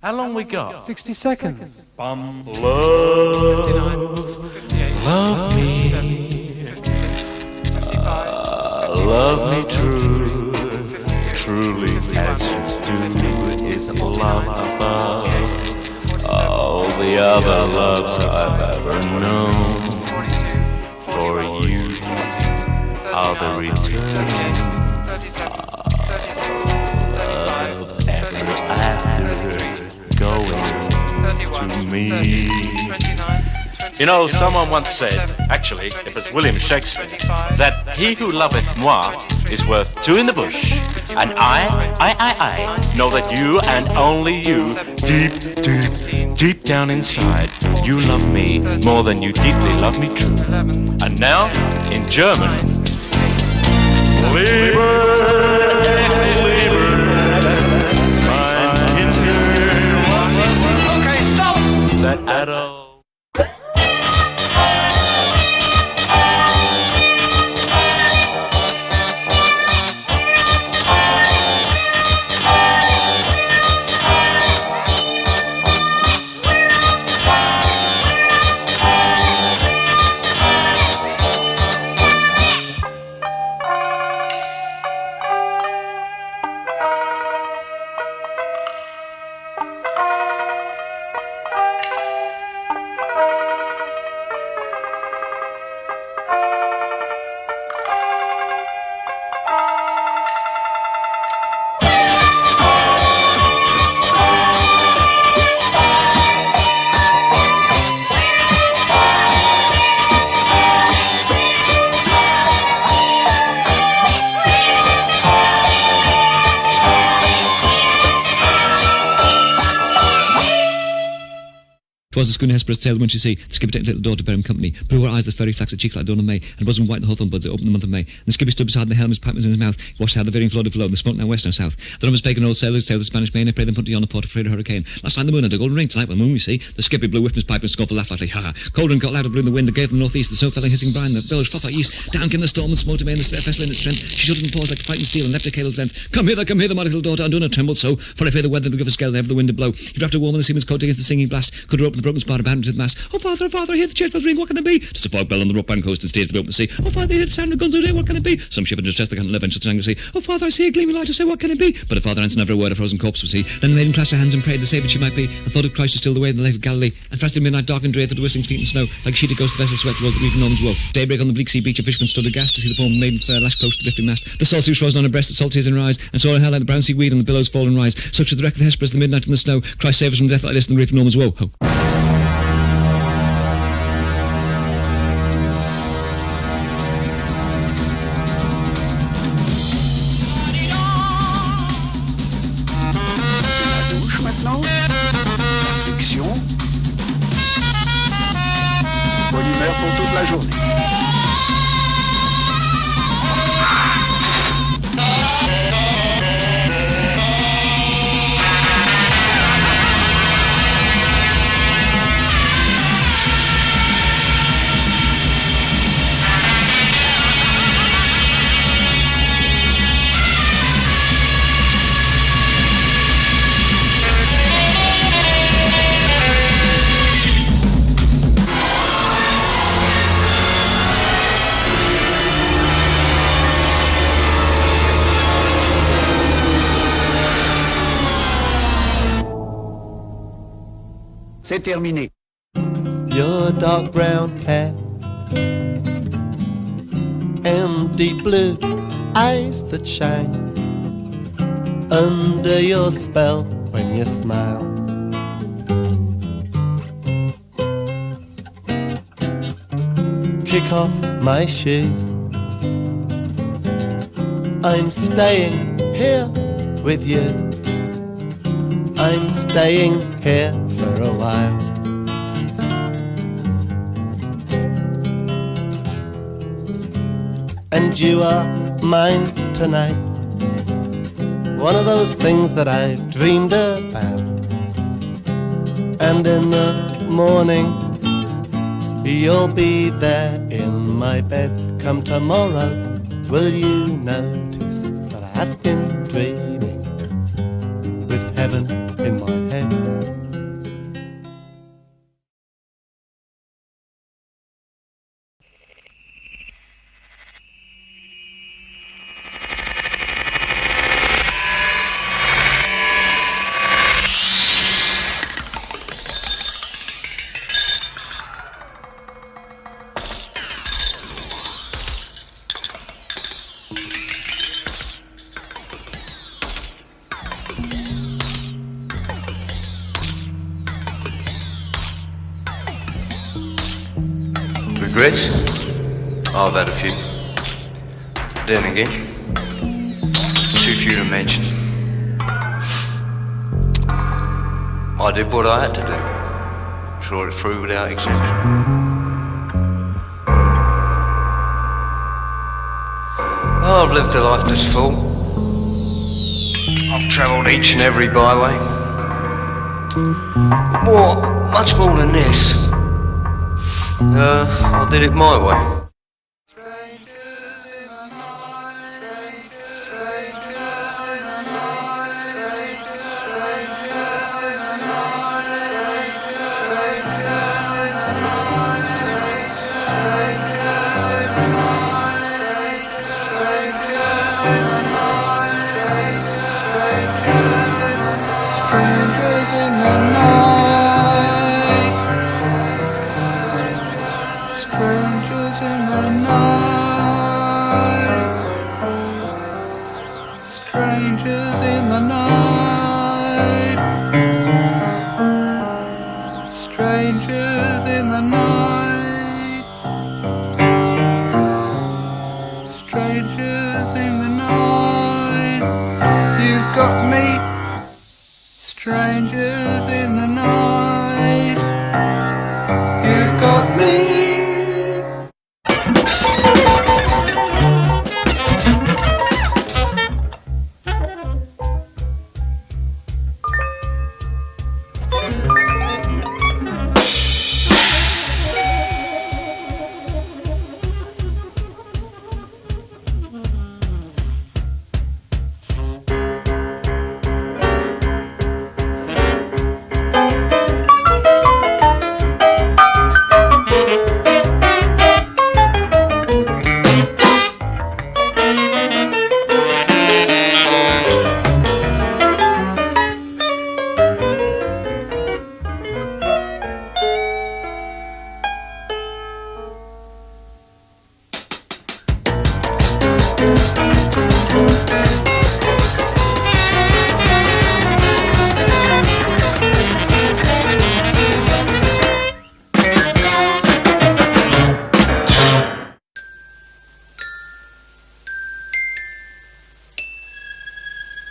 How long we got? 60 seconds. Bum. 59, Love, 58, love me, 57, 55, love me true, truly as you do is love above all the other loves I've ever known. 42, For 41, you 42, are the 39, return 38, 37, 36, 35, of 34, ever after 33, going 31, to me. 30, 29, 28, You know, someone once said, 27, actually, it was 26, William Shakespeare, 25, that he who loveth moi is worth two in the bush. And I know that you and only you, deep down inside, you love me more than you deeply love me true. 11, And now, in German, Liebe, mein Hintergrund. Okay, stop! That adult. Twas the schooner Hesperus sailed when she see the skipper take the little daughter bear him company. Blue her eyes, the fairy flax, the cheeks like dawn of May, and bosom white the hawthorn buds that opened the month of May. And the skipper stood beside the helm, his pipe was in his mouth. He watched how the veering flowed and flowed, and the smoke now west now south. The numbers pagan old sailors sailed the Spanish main, and pray them put to yonder port afraid of hurricane. Last night the moon had a golden ring, tonight the moon we see. The skipper blew whiffed his pipe and scornful laughed lightly, ha ha. Colder and got louder blew in the wind, that gave them northeast, the snow fell in hissing brine, the billows froth like yeast. Down came the storm and smote amain, the vessel in its strength. She shuddered and paused like fighting steel, and left her cable's length. Come hither, mighty little daughter, and do not tremble so, for I fear the weather will give us gale, and ever the wind to blow. He wrapped her warm in the seaman's coat against the singing blast, could rope the broken spar abandoned to the mast. Oh father, I hear the church bells ring, what can it be? Just a fog bell on the rope bound coast and steered for the open sea. Oh father, I hear the sound of guns out there, what can it be? Some ship had just the can't live and just angry sea. Oh father, I see a gleaming light, I say, what can it be? But a father answered never a word, a frozen corpse was he. Then the maiden clasped her hands and prayed the saviour she might be, and thought of Christ to still the way in the lake of Galilee. And fasted midnight dark and drear through the whistling sleet and snow, like a sheeted ghost the vessel swept towards the reef of Norman's woe. Daybreak on the bleak sea beach, a fisherman stood aghast to see the form of a maiden fair lashed close to the lifting mast. The salt sea was frozen on her breast, the salt tears in her eyes, and saw her hair like the brown sea weed on the billows fall and rise. Such was the wreck of the Hesperus, the midnight in the snow. Christ save us from death like this in the reef of Norman's woe. Ho. Pour toute la journée. C'est terminé. Your dark brown hair and deep blue eyes that shine under your spell when you smile. Kick off my shoes, I'm staying here with you. I'm staying here for a while. And you are mine tonight, one of those things that I've dreamed about. And in the morning you'll be there in my bed. Come tomorrow, will you notice that I've been dreaming with heaven in my head? Regrets? I've had a few. Then again, too few to mention. I did what I had to do. Saw it through without exemption. I've lived a life that's full. I've travelled each and every byway. Much more than this. I did it my way.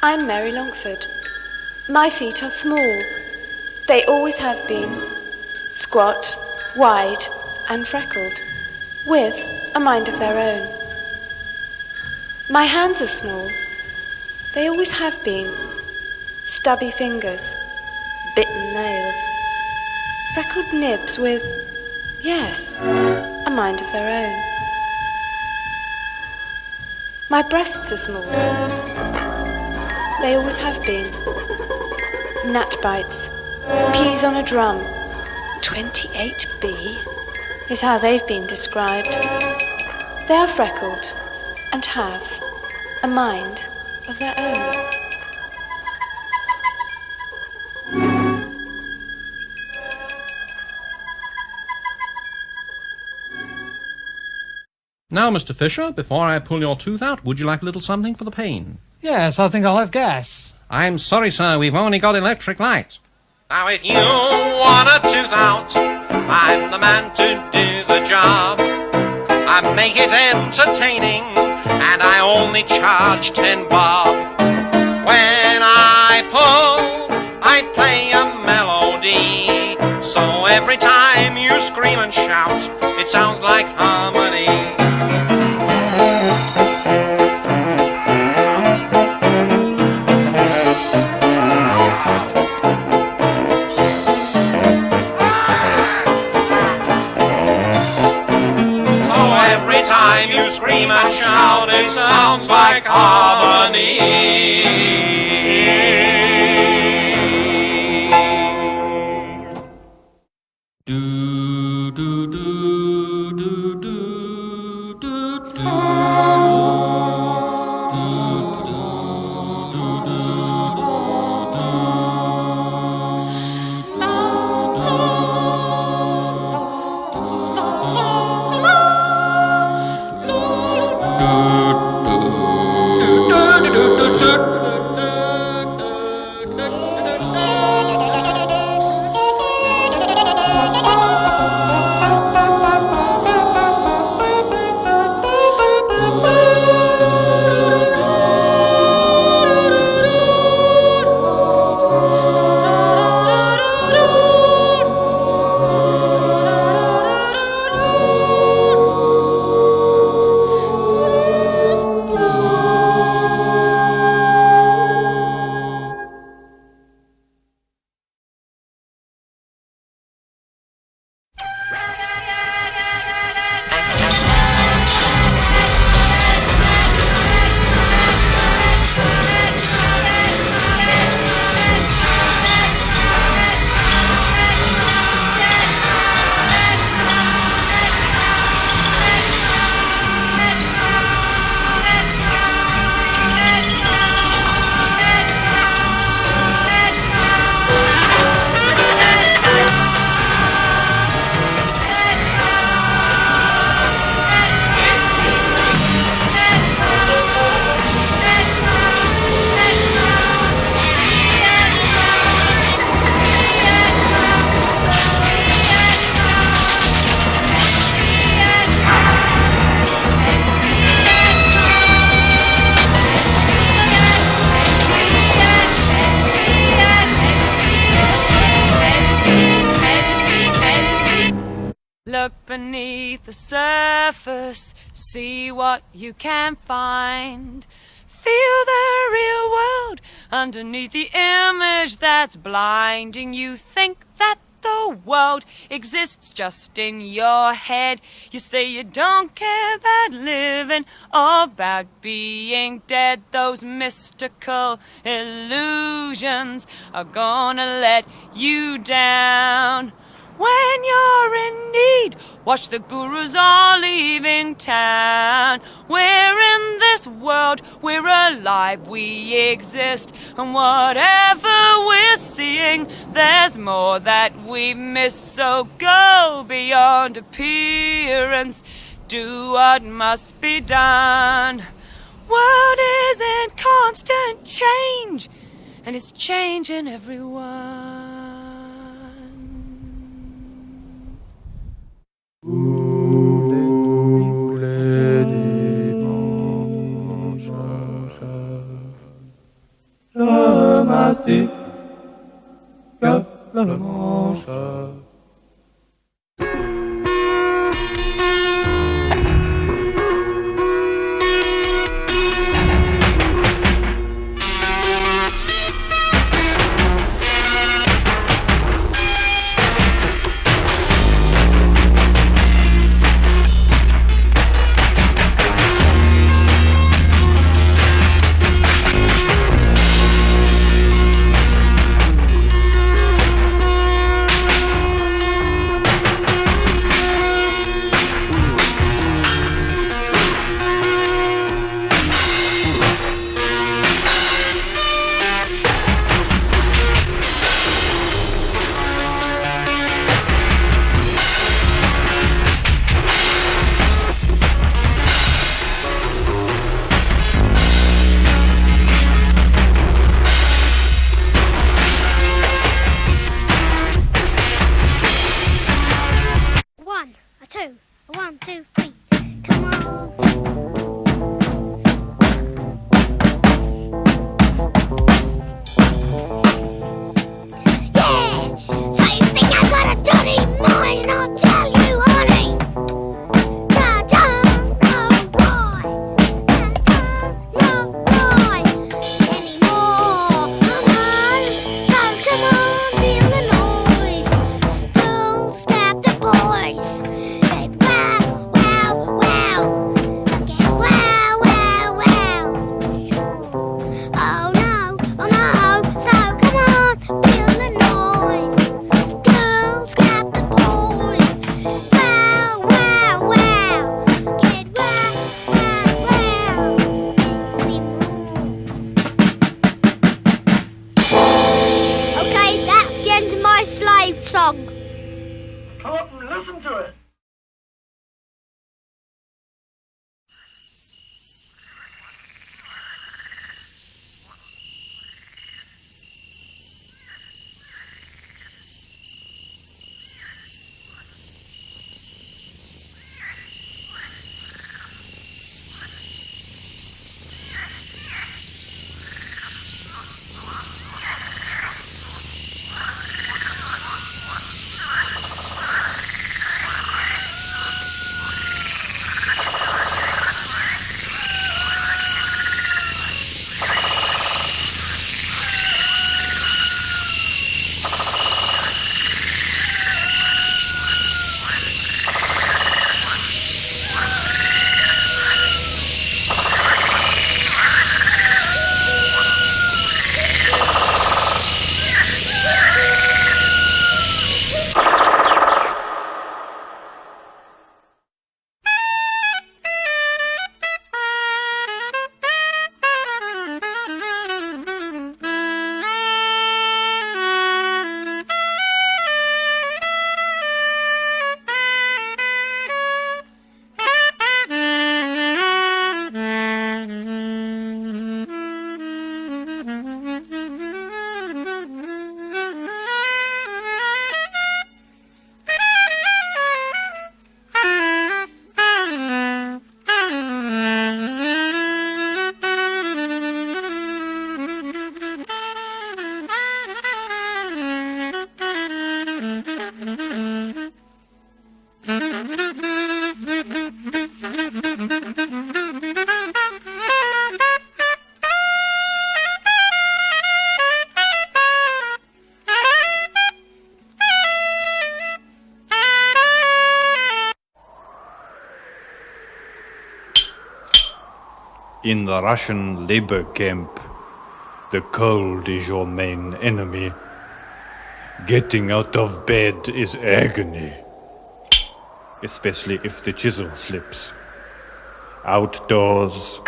I'm Mary Longford. My feet are small. They always have been. Squat, wide, and freckled, with a mind of their own. My hands are small. They always have been. Stubby fingers, bitten nails, freckled nibs with, yes, a mind of their own. My breasts are small. They always have been. Nut bites, peas on a drum, 28B is how they've been described. They are freckled and have a mind of their own. Now, Mr. Fisher, before I pull your tooth out, would you like a little something for the pain? Yes, I think I'll have gas. I'm sorry, sir, we've only got electric light. Now, if you want a tooth out, I'm the man to do the job. I make it entertaining, and I only charge 10 bob. When I pull, I play a melody, so every time you scream and shout, it sounds like harmony. Time you scream and shout, it sounds like harmony. Do do do do do do do. Look beneath the surface, see what you can find. Feel the real world underneath the image that's blinding. You think that the world exists just in your head. You say you don't care about living or about being dead. Those mystical illusions are gonna let you down. When you're in need, watch the gurus all leaving town. We're in this world, we're alive, we exist. And whatever we're seeing, there's more that we miss. So go beyond appearance, do what must be done. World is in constant change, and it's changing everyone. In the Russian labor camp, the cold is your main enemy. Getting out of bed is agony, especially if the chisel slips. Outdoors,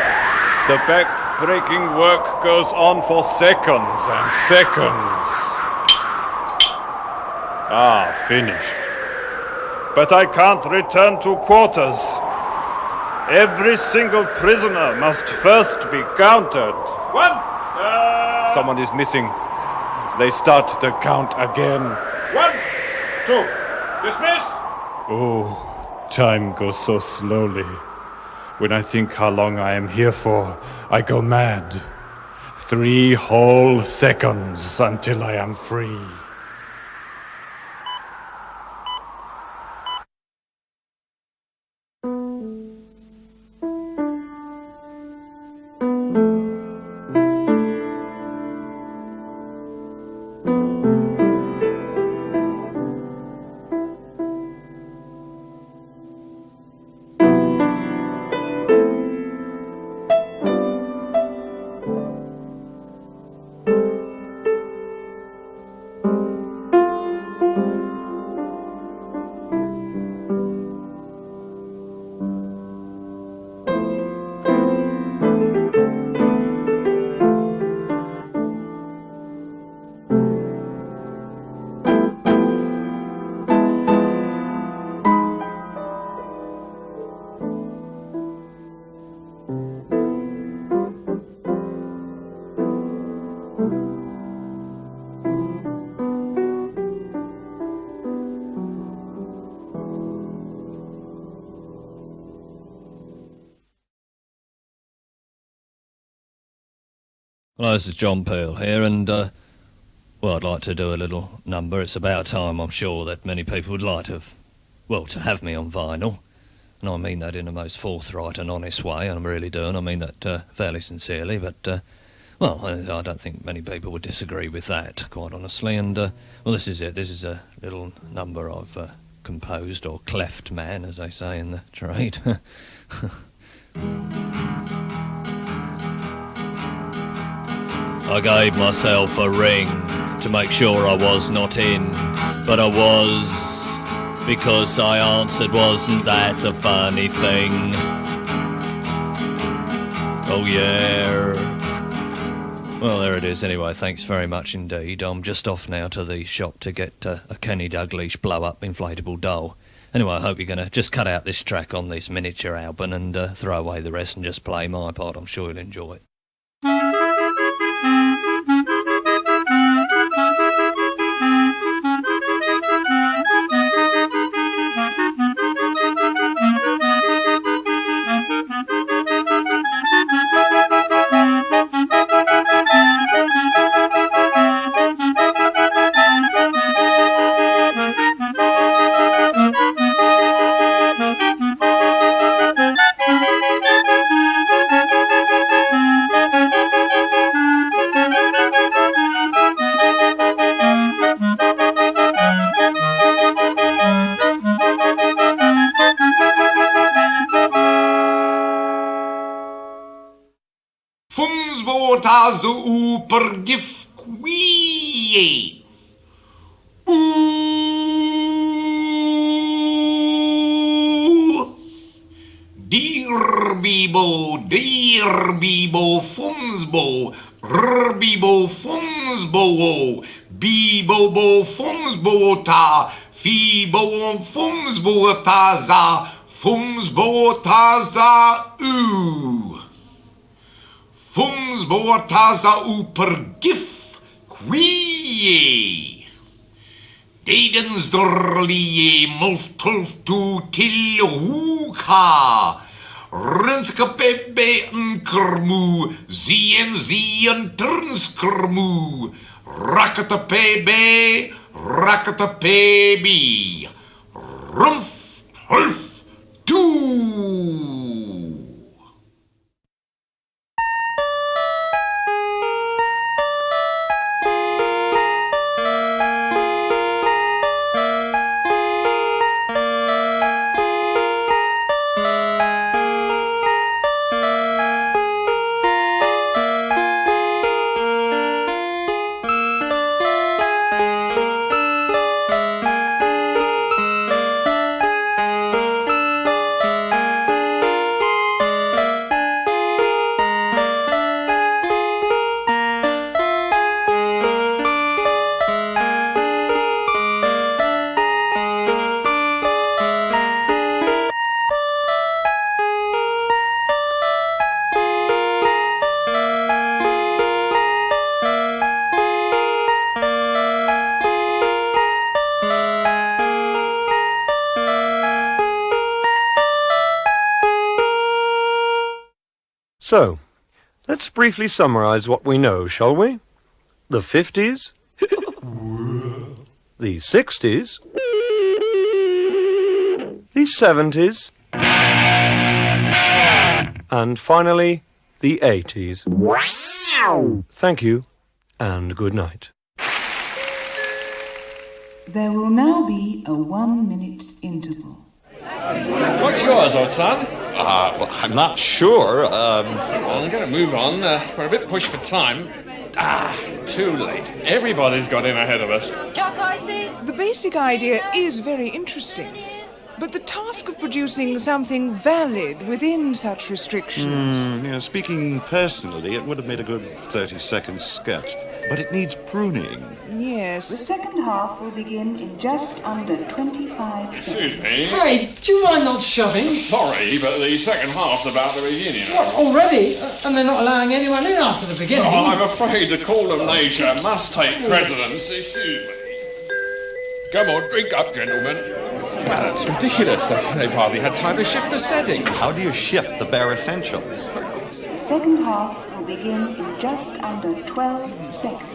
the back-breaking work goes on for seconds and seconds. Finished. But I can't return to quarters. Every single prisoner must first be counted. One! Someone is missing. They start the count again. 1, 2, dismiss! Oh, time goes so slowly. When I think how long I am here for, I go mad. 3 whole seconds until I am free. Well, this is John Peel here, and, I'd like to do a little number. It's about time, I'm sure, that many people would like to have me on vinyl. And I mean that in the most forthright and honest way, and I'm really doing. I mean that fairly sincerely, but, I don't think many people would disagree with that, quite honestly. And, this is it. This is a little number I've composed, or cleft man, as they say in the trade. I gave myself a ring to make sure I was not in, but I was, because I answered, wasn't that a funny thing? Oh yeah. Well, there it is anyway, thanks very much indeed. I'm just off now to the shop to get a Kenny Dalglish blow-up inflatable doll. Anyway, I hope you're going to just cut out this track on this miniature album and throw away the rest and just play my part. I'm sure you'll enjoy it. Tazo per gif qui. Dear Bibo, Fumsbo, Rbibo, Fumsbo, Bibo, Fumsbo, ta, Fibo, Fumsbo, taza, Fumsbo taza per gif qui. Dedens dorlie mulftulf tu til hoeka. Renske bebe nkermu, zien turnskermu. Rakata pebe, rumf, hulf, tu. So, let's briefly summarize what we know, shall we? The 50s, the 60s, the 70s, and finally, the 80s. Thank you, and good night. There will now be a 1-minute interval. What's yours, old son? Well, I'm not sure. I'm going to move on. We're a bit pushed for time. Too late. Everybody's got in ahead of us. The basic idea is very interesting, but the task of producing something valid within such restrictions... Speaking personally, it would have made a good 30-second sketch, but it needs pruning. Yes. The second half will begin in just under 25 seconds. Excuse me. Hey, do you mind not shoving? Sorry, but the second half's about to begin, you know. What, already? And they're not allowing anyone in after the beginning? Oh, I'm afraid the call of nature must take precedence. Excuse me. Come on, drink up, gentlemen. Well, that's ridiculous. They've hardly had time to shift the setting. How do you shift the bare essentials? The second half will begin in just under 12 seconds.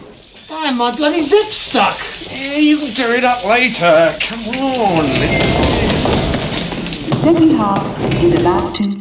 Damn, my bloody zip's stuck. Yeah, you can do it up later. Come on. The second half is about to...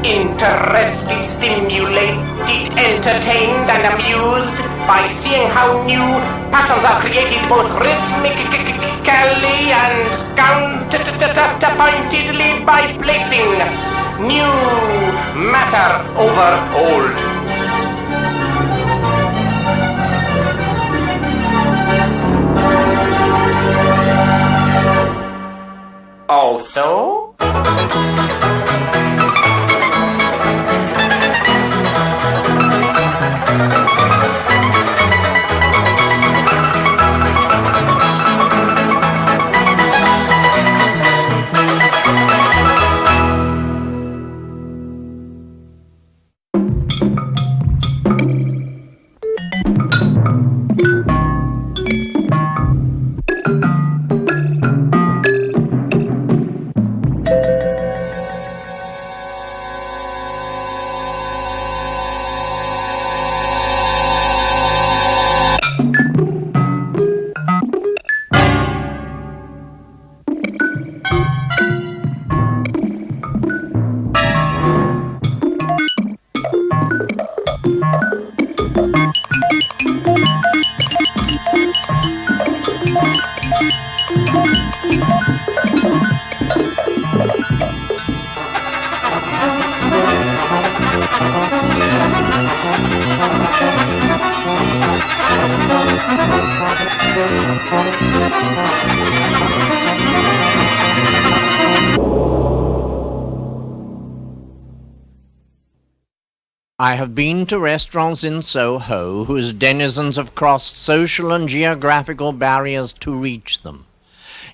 Interested, stimulated, entertained and amused by seeing how new patterns are created both rhythmically and counterpointedly by placing new matter over old. Also... I have been to restaurants in Soho whose denizens have crossed social and geographical barriers to reach them.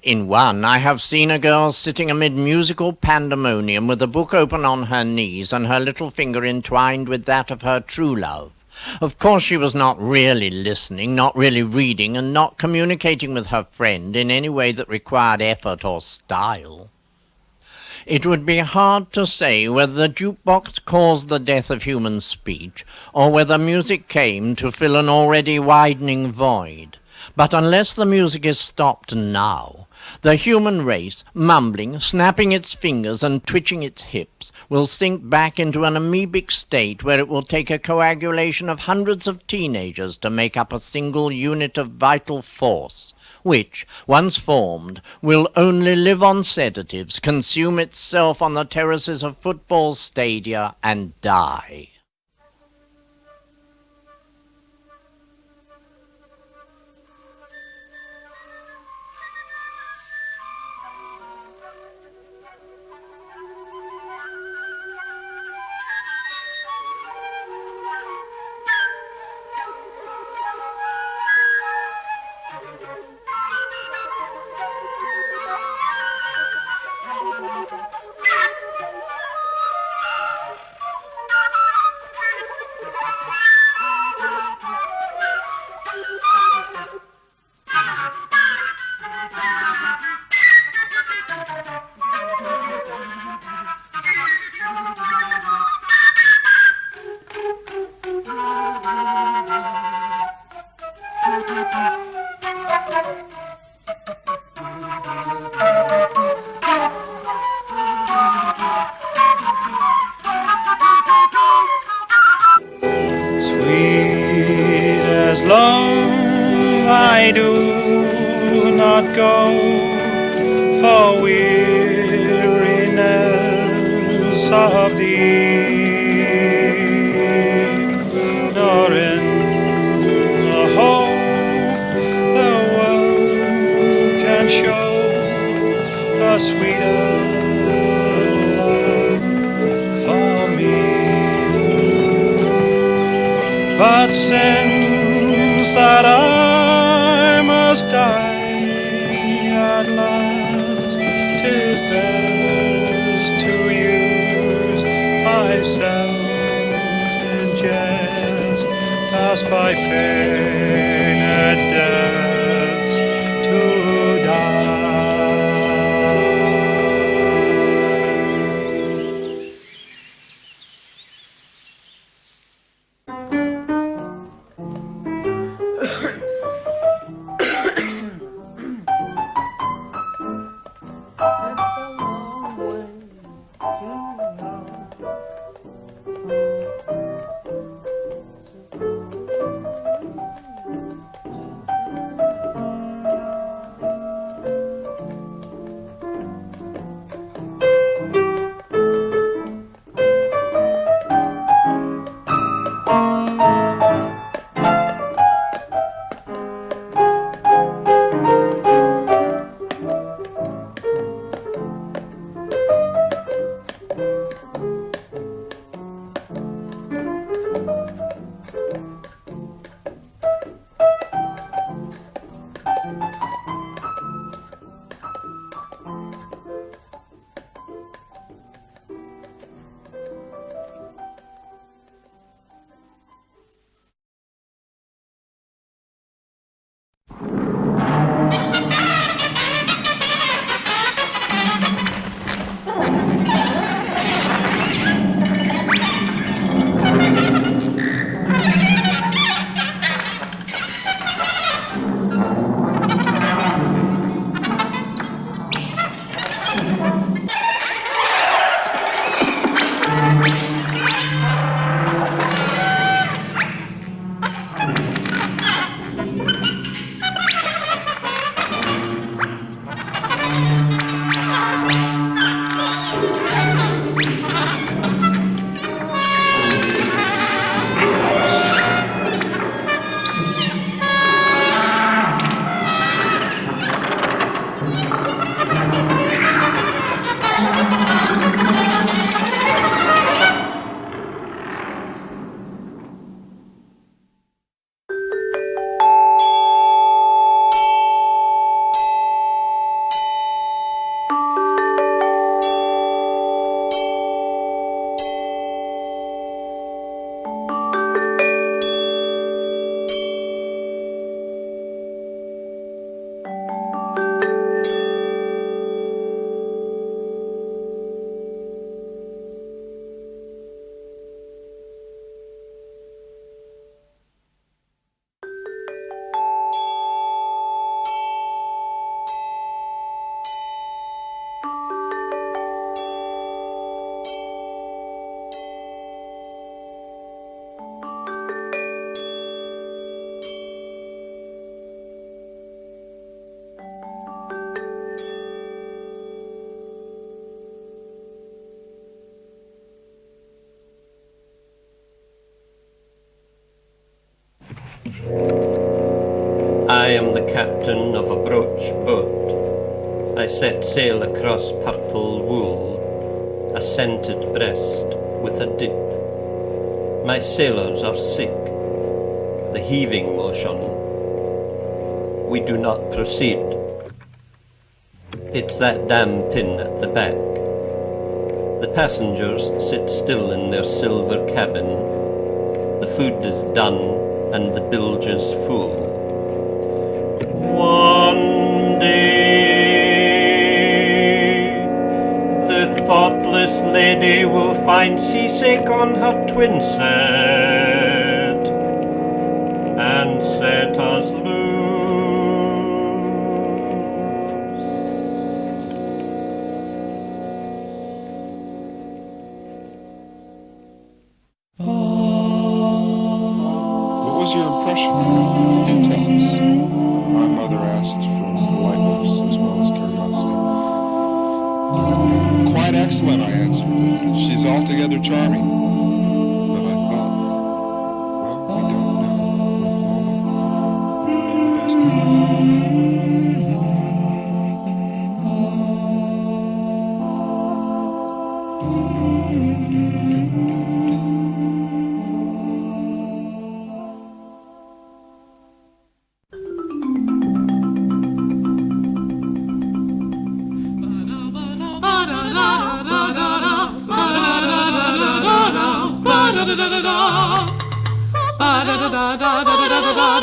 In one, I have seen a girl sitting amid musical pandemonium with a book open on her knees and her little finger entwined with that of her true love. Of course she was not really listening, not really reading, and not communicating with her friend in any way that required effort or style. It would be hard to say whether the jukebox caused the death of human speech, or whether music came to fill an already widening void. But unless the music is stopped now, the human race, mumbling, snapping its fingers and twitching its hips, will sink back into an amoebic state where it will take a coagulation of hundreds of teenagers to make up a single unit of vital force, which, once formed, will only live on sedatives, consume itself on the terraces of football stadia, and die. go for weariness of thee, nor in the hope the world can show a sweeter love for me. But since that I must die at last, 'tis best to use myself in jest, thus by feigned death to die. I am the captain of a broach boat. I set sail across purple wool, a scented breast with a dip. My sailors are sick, the heaving motion. We do not proceed. It's that damn pin at the back. The passengers sit still in their silver cabin. The food is done and the bilges full. One day the thoughtless lady will find seasick on her twin set and set us loose. What was your impression? Do tell us. My mother asked for white lips. Quite excellent, I answered. She's altogether charming. But I thought, well, we don't know. With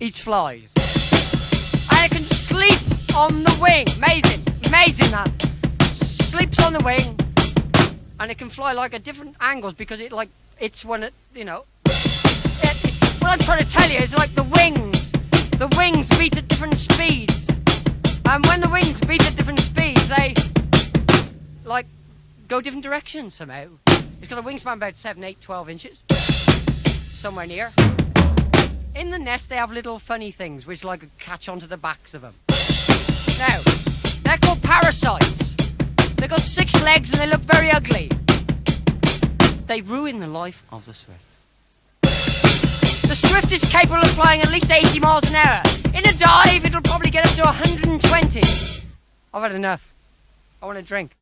Eats flies. And it can sleep on the wing. Amazing. Amazing, man. Sleeps on the wing. And it can fly like at different angles because it's when it, what I'm trying to tell you is like the wings beat at different speeds. And when the wings beat at different speeds, they, go different directions somehow. It's got a wingspan about 7, 8, 12 inches. Somewhere near. In the nest, they have little funny things which catch onto the backs of them. Now, they're called parasites. They've got 6 legs and they look very ugly. They ruin the life of the swift. The swift is capable of flying at least 80 miles an hour. In a dive, it'll probably get up to 120. I've had enough. I want a drink.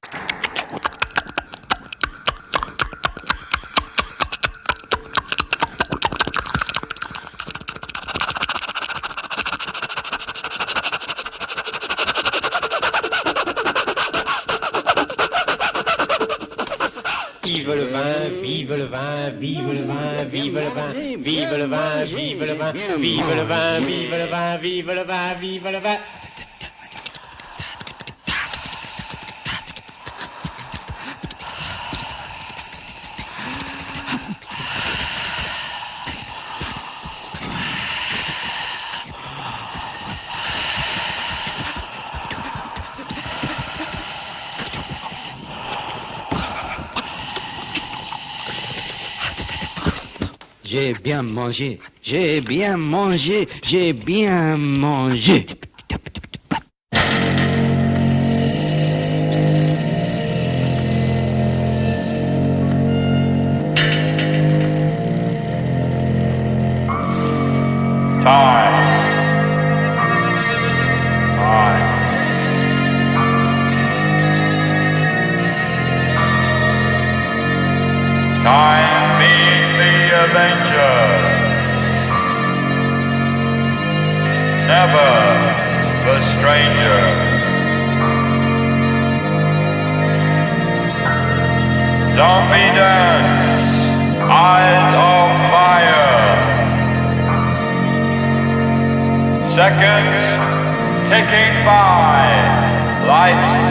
Vive le vin, vive le vin, vive le vin, vive le vin, vive le vin, vive le vin, vive le vin, vive le vin, vive le vin, vive le vin. J'ai bien mangé, j'ai bien mangé, j'ai bien mangé. Zombie dance, eyes of fire. Seconds ticking by, life's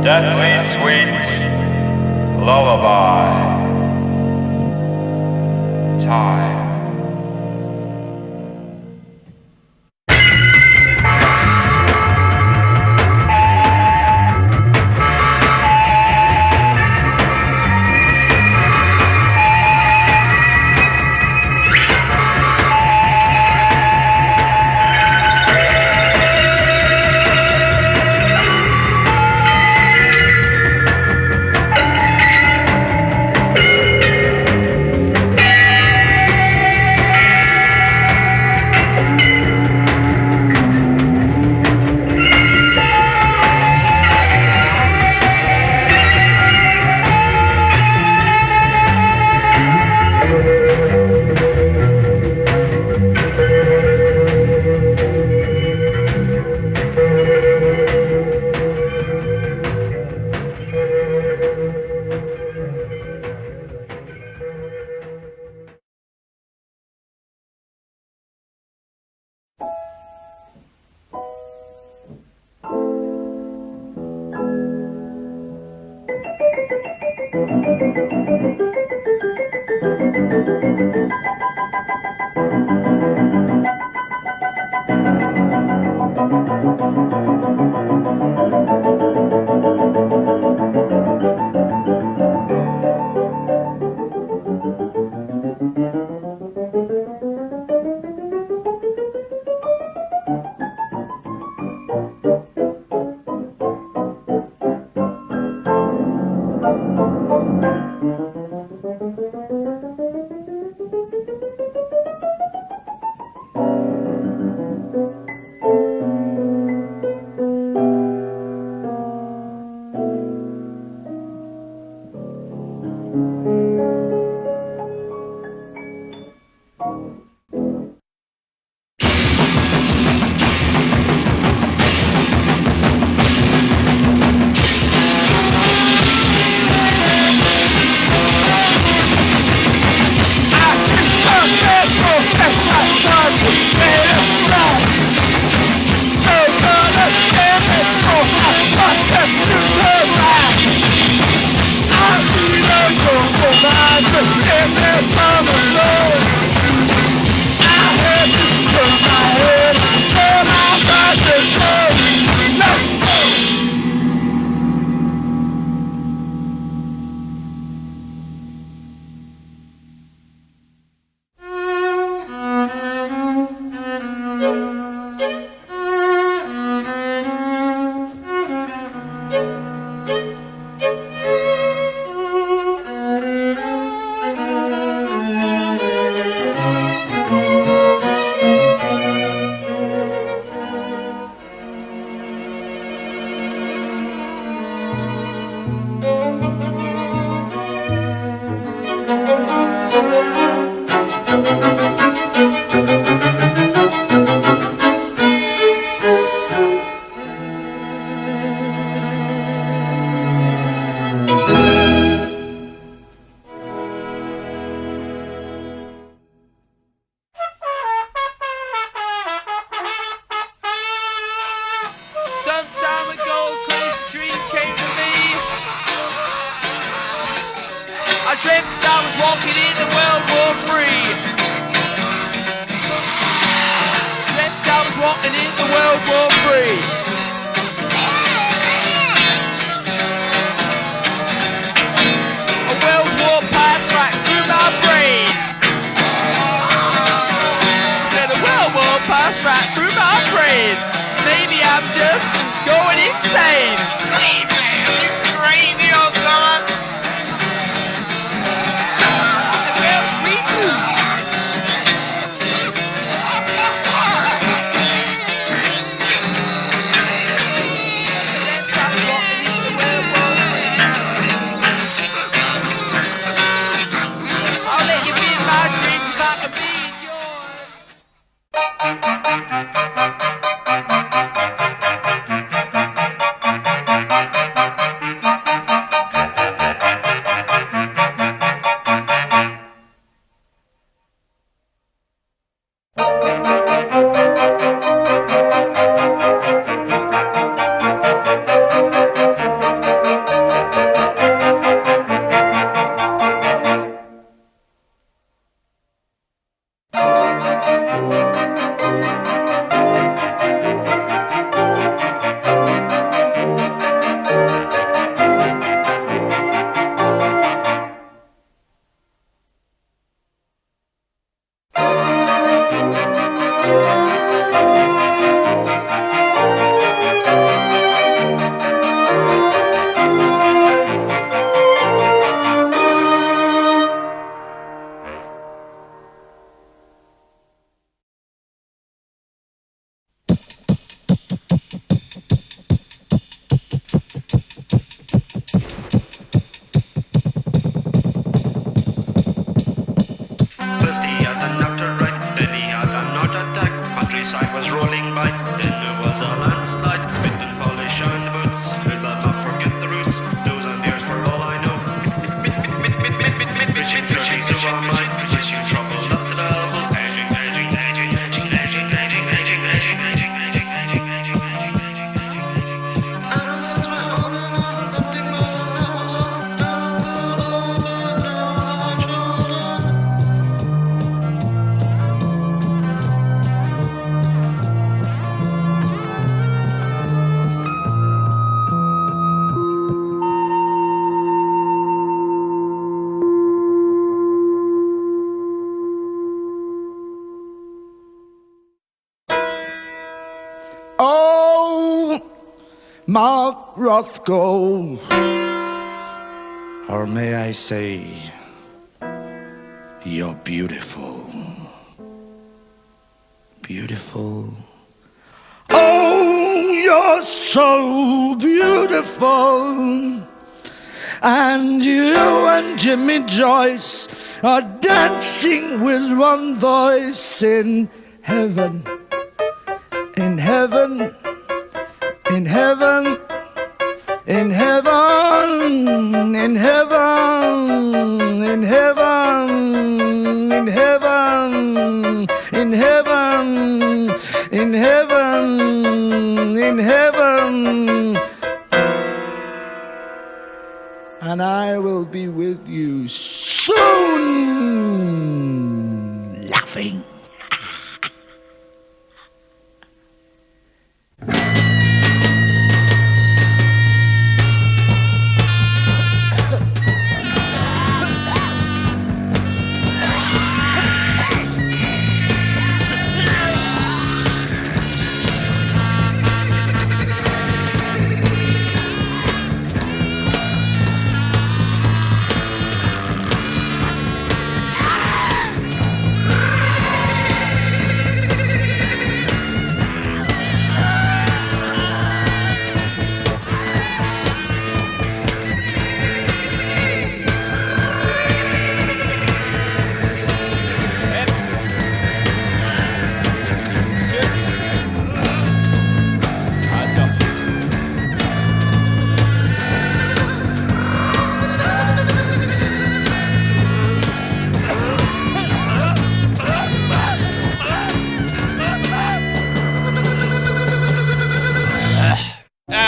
deathly sweet lullaby. Time. Mark Rothko, or may I say, you're beautiful. Beautiful. Oh, you're so beautiful. And you and Jimmy Joyce are dancing with one voice in heaven. In heaven. In heaven, in heaven, in heaven, in heaven, in heaven, in heaven, in heaven, in heaven, and I will be with you. soon laughing.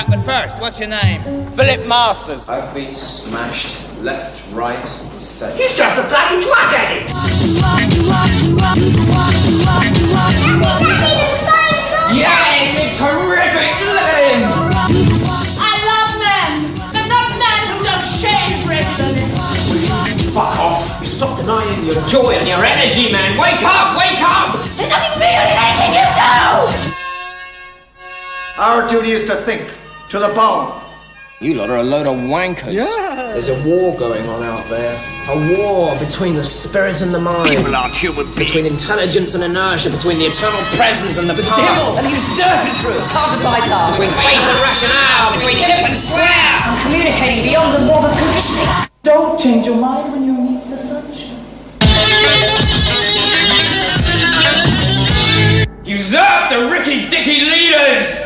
But first, what's your name? Philip Masters. I've been smashed left, right, and centre. He's just a bloody drug addict! Yes, it's terrific! Look at him! I love men, but not men who don't shave regularly. Fuck off! Stop denying your joy and your energy, man! Wake up! Wake up! There's nothing real in anything you do! Our duty is to think, to the bone. You lot are a load of wankers. Yeah. There's a war going on out there. A war between the spirit and the mind. People aren't human beings. Between intelligence and inertia. Between the eternal presence and the past. Devil and his dirty crew can't buy cars. Between faith and rationale. Between hip and square. I'm communicating beyond the warp of conditioning. Don't change your mind when you meet the sunshine. Usurp the Ricky Dicky leaders!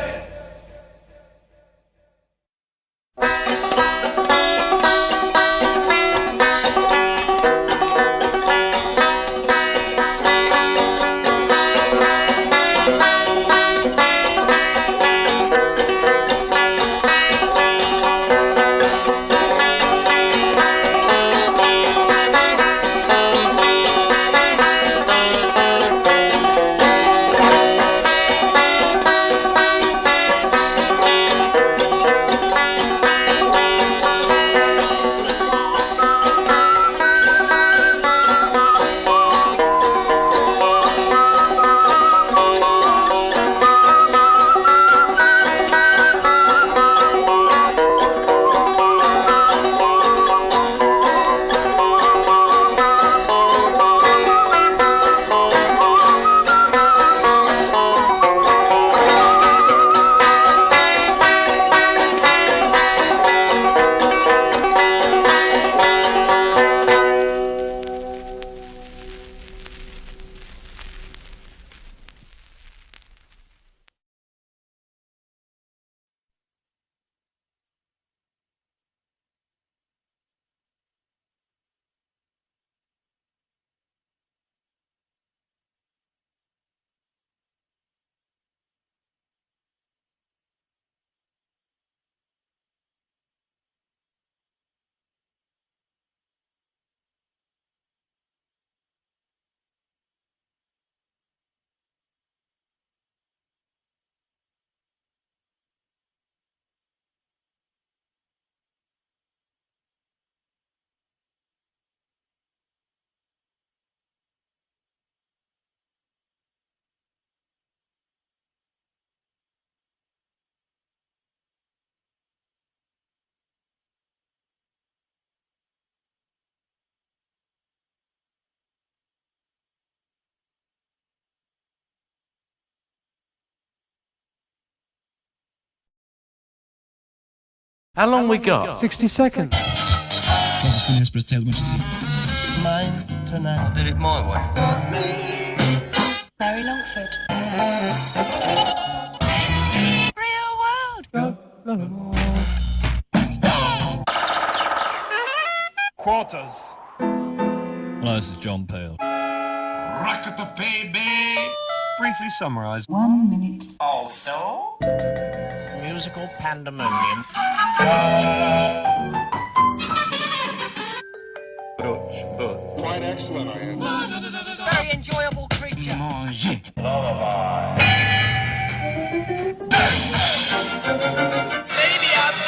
How long we got? 60 seconds. Og så skal Hesperus tale much to Mine tonight. Did it my way. Barry Longford. Real world. Quarters. Hello, this is John Peel. Rocket baby. Briefly summarise. 1 minute. Also, musical pandemonium. Brooch, quite excellent, I answered. Very enjoyable creature. Manger. Baby, I'm